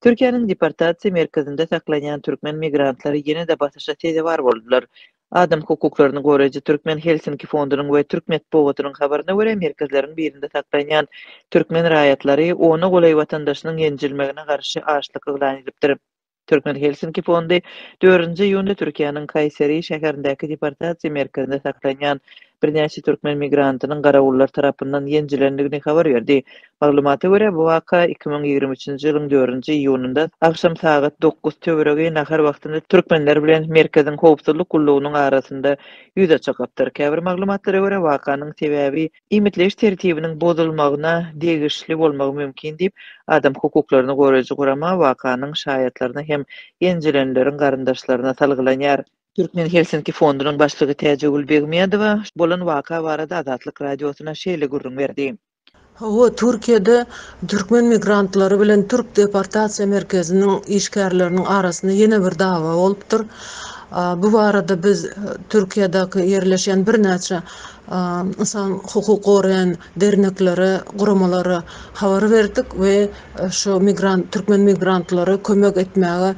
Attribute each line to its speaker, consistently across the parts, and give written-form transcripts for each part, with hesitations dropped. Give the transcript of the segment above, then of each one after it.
Speaker 1: Türkiýanyň deportasiýa merkezinde saklanýan türkmen migrantlary ýene de batyşa var boldular. Adam hukuklaryny goraýjy Türkmen Helsinki fondunyň we Türk Medeniýet habaryna görä merkezleriň birinde saklanýan türkmen raýatlary onu golay watandaşynyň ýenjilmegine garşy aşlyk yglan edipdir. Türkmen Helsinki fondy 4-nji ýunda Türkiýanyň Kayseri şäherindäki deportasiýa merkezinde saklanýan birnäçe türkmen migrantynyň garawullar tarapyndan ýenjilendigini habar berdi. Maglumata görä bu waka 2023-nji ýylyň 4-nji iýununda akşam saat 9 töwerege nahar wagtynda türkmenler bilen merkeziň howpsuzlyk gullugynyň arasynda ýüze çykypdyr. Käbir maglumatlara görä wakanyň sebäbi imitleş tertibiniň bozulmagyna degişli bolmagy mümkin diýip adam hukuklaryny goraýjy gurama wakanyň şaýatlaryna hem ýenjilenleriň garyndaşlaryna salgylanýar. Türkmen Helsinki fondunyň başlygy Täjegül Begmedowa bolan waka barada Azatlyk radiosyna şeýle gurrun berdi.
Speaker 2: Türkiýede türkmen migrantlary bilen Türk deportasiýa merkeziniň işgärleriniň arasynda ýene bir dawa bolupdyr. Bu barada biz Türkiýedäki ýerleşen birnäçe insan hukuk goraýan derneklere, guramalary habar berdik we şu türkmen migrantlary kömek etmäge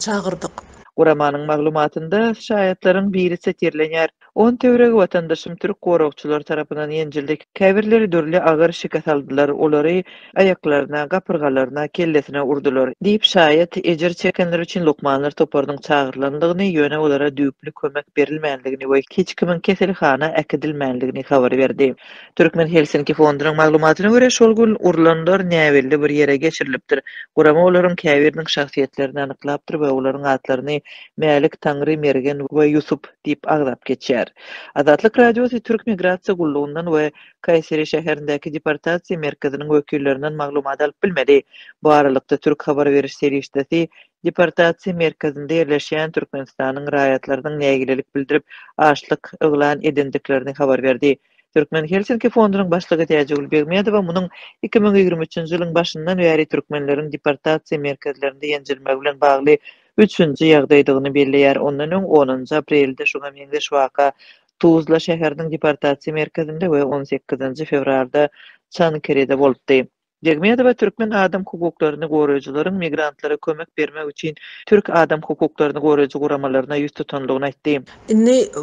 Speaker 2: çagyrdyk.
Speaker 1: Guramanyň maglumatynda şaýatlaryň biri setirlenýär. 10 töweregi watandaşym türk goragçylar tarapyndan ýenjildik. Käbirleri dörli agar şikat aldylar. Olary aýaklaryna, gapyrgalaryna, kellesine urdular. Diýip şaýat ejer çekenler üçin Lokmanlar toparynyň çagyrlandygyny, ýöne olara düýpli kömek berilmändigini we hiç kimin keselhana äkidilmändigini habar berdi. Türkmen Helsinki fondunyň maglumatyna görä şol gün urlanlar näwelli bir ýere geçirilipdir. Gurama olaryň käbiriniň şahsiýetlerini anyklapdyr we olaryň atlaryny Mälik Tangry Mergen we Yusuf diýip aglap geçýär. Azatlyk radiosy Türk migrasiýa gullugyndan we Kayseri şäherindäki deportasiýa merkeziniň wekillerinden maglumat alyp bilmedi. Bu aralykda Türk habar beriş serişdesi deportasiýa merkezinde ýerleşýän Türkmenistanyň raýatlarynyň nägilelik bildirip aşlyk yglan edendiklerini habar berdi. Türkmen Helsinki fondunyň başlygy Täjegül Begmedowa munyň 2023-nji ýylyň başyndan bäri türkmenleriň deportasiýa merkezlerinde ýenjilmegi bilen bagly 3-nji ýagdaýdygyny belleýär. Ondan öň 10-njy aprelde şoňa meňzeş waka Tuzla şäheriniň deportasiýa merkezinde we 18-nji fevralda Çankerede bolupdy. Begmedowa türkmen adam hukuklaryny goraýjylaryň migrantlara kömek bermek üçin Türk adam hukuklaryny goraýjy guramalaryna ýüz tutanlygyny aýtdy.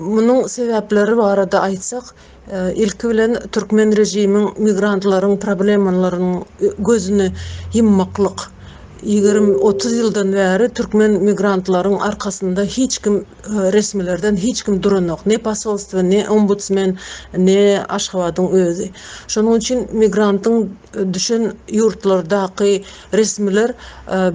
Speaker 2: Munyň sebäpleri barada aýtsak, ilki bilen türkmen rejimiň migrantlaryň problemalarynyň gözüni yummaklyk. 20-30 ýyldan bäri türkmen migrantlaryň arkasynda hiç kim resmilerden hiç kim duranok. Ne pasolstva, ne ombudsman, ne Aşgabatyň özü. Şonuň üçin migrantyň düşen ýurtlardaky resmiler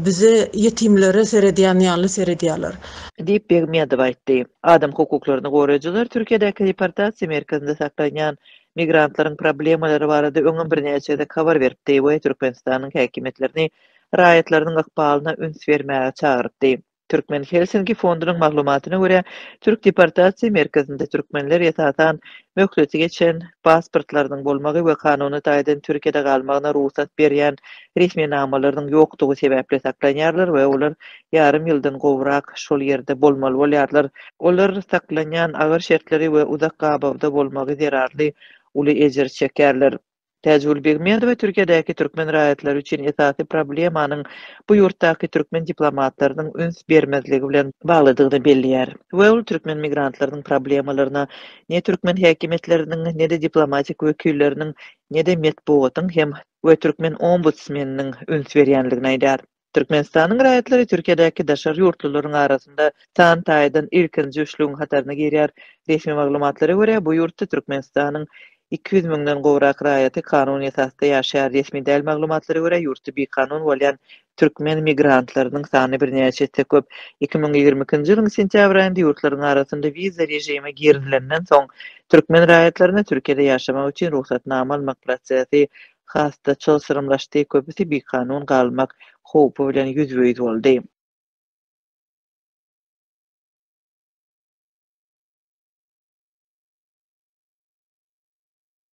Speaker 2: bize ýetimlere seredýän seredýärler.
Speaker 1: Diýip Begmedowa aýtdy. Adam hukuklaryny goraýjylar Türkiýedäki deportasiýa merkezinde saklanýan migrantlaryň problemalary barada öňe birnäçe habar beripdi we Türkmenistanyň häkimetlerini raýatlarynyň ykbalyna üns bermäge çagyrypdy. Türkmen Helsinki fondunyň maglumatyna görä, Türk deportasiýa merkezinde türkmenler ýetatan möhleti geçen pasportlarynyň bolmagy we kanuny taýdan Türkiýede galmagyna ruhsat berýän resmi namalarynyň ýokdugy sebäple saklanýarlar we olar ýarym ýyldan gowrak şol ýerde bolmaly bolýarlar. Olar saklanýan agyr şertleri we uzak gabawda bolmagy zerarly uly ejer çekerler. Täjegül Begmedowa Türkiýedäki türkmen raýatlary üçin esasy problemanyň bu ýurtdaky türkmen diplomatlarynyň üns bermezligi bilen baglydygyny belleýär. We ol türkmen migrantlarynyň problemalaryna ne türkmen häkimetleriniň, ne de diplomatik wekilleriniň, ne de medeniýetyň hem we türkmen ombudsmanynyň üns berýänligini aýdar. Türkmenistanyň raýatlary Türkiýedäki daşary ýurtlaryň arasynda san taýdan ilkinji üçlügiň hataryna girýär. Resmi maglumatlara görä bu ýurtda Türkmenistanyň 200 miňden gowrak raýaty kanun esasda ýaşaýar. Resmi däl maglumatlara görä ýurtda bir kanun bolýan türkmen migrantlarynyň sany birnäçe köp. 2022-nji ýylyň sentýabr aýynda ýurtlaryň arasynda wiza rejimi girilenden soň türkmen raýatlaryna Türkiýede ýaşamak üçin ruhsatnama almak prosesi hasda çylsyrymlaşdy. Köpüsi bir kanun galmak howpy bilen ýüzbeýiz boldy.